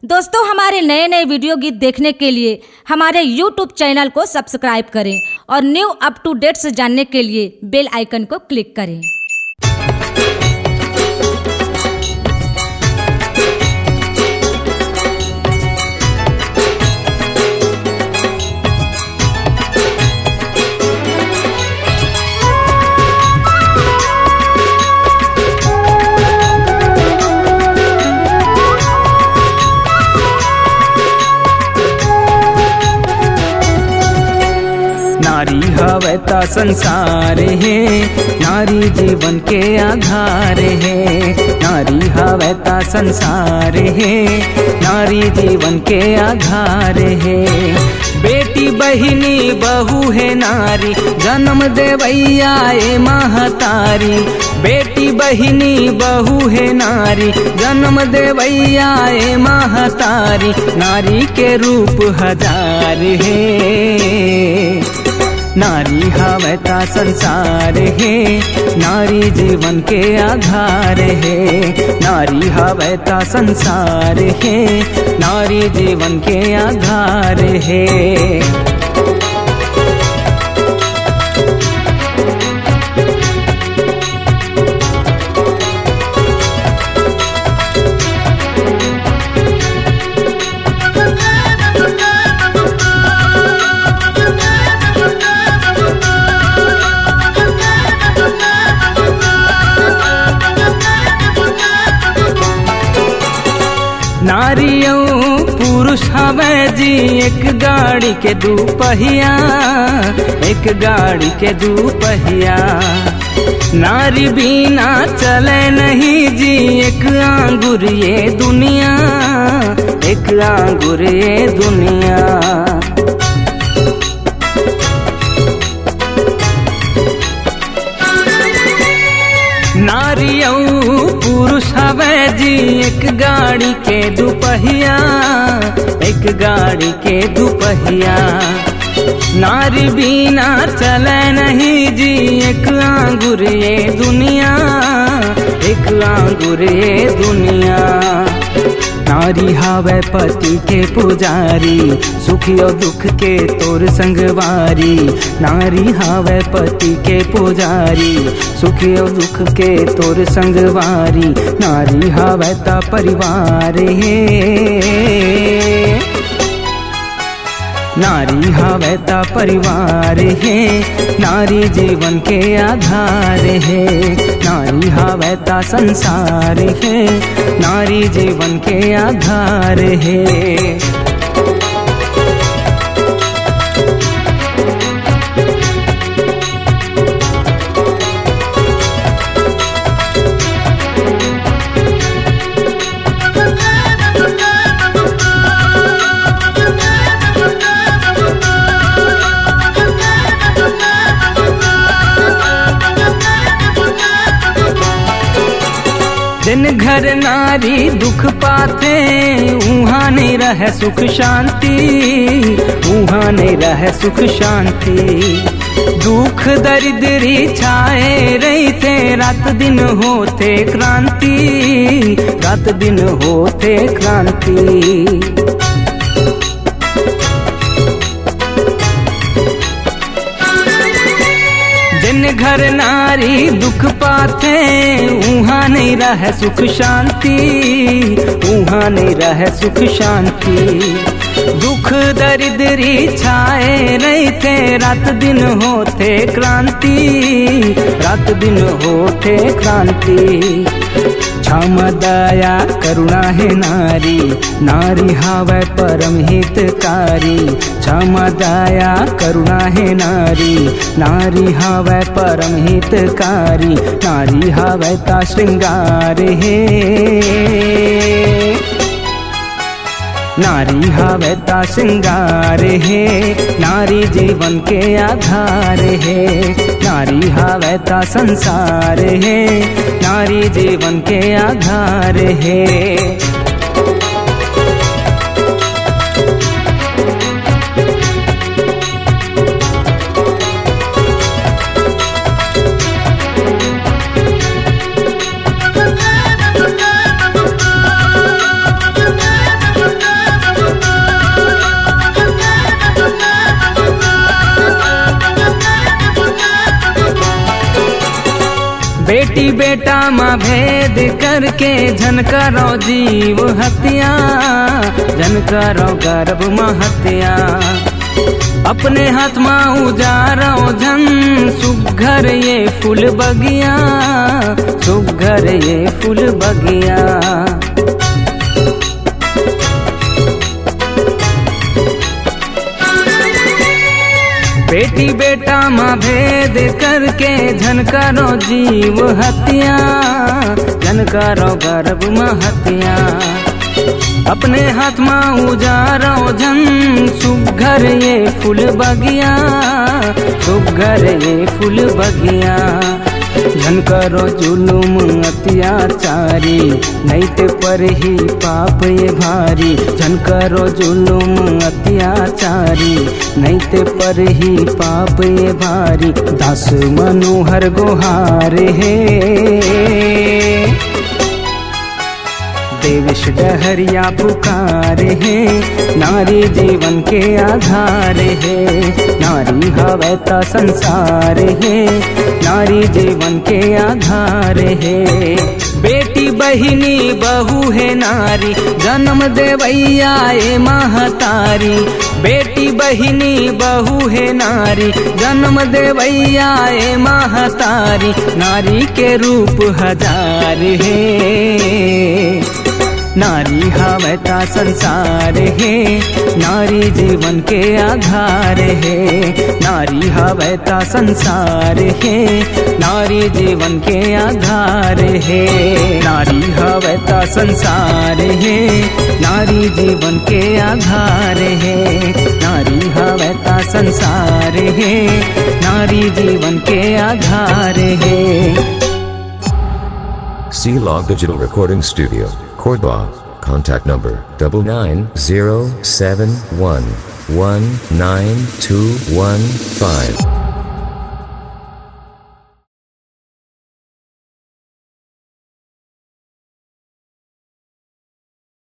दोस्तों, हमारे नए नए वीडियो गीत देखने के लिए हमारे YouTube चैनल को सब्सक्राइब करें और न्यू अप टू डेट्स जानने के लिए बेल आइकन को क्लिक करें। नारी हवे ता संसार है, नारी जीवन के आधार है। नारी हवे ता संसार है, नारी जीवन के आधार है। बेटी बहिनी बहू है नारी, जन्म देवैया ए महतारी। बेटी बहिनी बहू है नारी, जन्म देवैया ए महतारी। नारी के रूप हजार है, नारी हवे ता संसार है, नारी जीवन के आधार है। नारी हवे ता संसार है, नारी जीवन के आधार है। नारियों पुरुष हवे जी एक गाड़ी के दू पहिया, एक गाड़ी के दू पहिया। नारी बिना चले नहीं जी एक आंगुर ये दुनिया, एक आंगुर ये दुनिया। नारियों पुरुष हवे जी एक गाड़ी के दुपहिया, एक गाड़ी के दुपहिया। नारी बिना चले नहीं जी एक आंगुर ये दुनिया, एक आंगुर ये दुनिया। नारी हवे पति के पुजारी, सुख और दुख के तोर संगवारी। नारी हवे पति के पुजारी, सुख और दुख के तोर संगवारी। नारी हवे ता परिवार है, नारी हवे ता परिवार है। नारी जीवन के आधार है, नारी हवे ता संसार है, नारी जीवन के आधार है। दिन घर नारी दुख पाते, उहाँ नहीं रहे सुख शांति, उहाँ नहीं रहे सुख शांति। दुख दरिद्री छाए रहते, रात दिन होते क्रांति, रात दिन होते क्रांति। दिन घर नारी दुख पाते, उहाँ नहीं रहे सुख शांति, उहाँ नहीं रहे सुख शांति। दुख दरिद्री छाए रहते, रात दिन होते क्रांति, रात दिन होते क्रांति। क्षमा दया करुणा है नारी, नारी हवे परम हितकारी। क्षमा दया करुणा है नारी, नारी हवे परम हितकारी। नारी हवे ता श्रृंगार है, नारी हवे ता श्रृंगार है। नारी जीवन के आधार है, नारी हवे ता संसार है, नारी जीवन के आधार है। माँ भेद करके झनकारो जीव हत्या, झनकारो गर्भ माँ हत्या। अपने हाथ माँ उजारो झन सुघर ये फूल बगिया, सुघर ये फूल बगिया। बेटी बेटा माँ भेद करके झनकारो जीव हत्या, झनकारो गर्भ माँ हत्या। अपने हाथ माँ उजारो झन सुघर ये फूल बगिया, सुघर ये फूल बगिया। झनकारो जुलुम अत्याचारी नैते पर ही पाप ये भारी, झनकारो जुलुम अत्याचारी नैते पर ही पाप ये भारी। दास मनोहर गुहार है देवेश डहरिया पुकार है, नारी जीवन के आधार है, नारी हवैता संसार है, नारी जीवन के आधार है। बेटी बहिनी बहू है नारी जन्म देवैया ए महतारी, बेटी बहिनी बहू है नारी जन्म देवैया ए महतारी। नारी के रूप हजार है, नारी हवैता संसार है, नारी जीवन के आधार है, नारी हवैता संसार है, नारी जीवन के आधार है, नारी हवैता संसार है, नारी जीवन के आधार है, नारी हवैता संसार है, नारी जीवन के आधार है। C-Log Digital Recording Studio, Cordoba. Contact number 9907119215.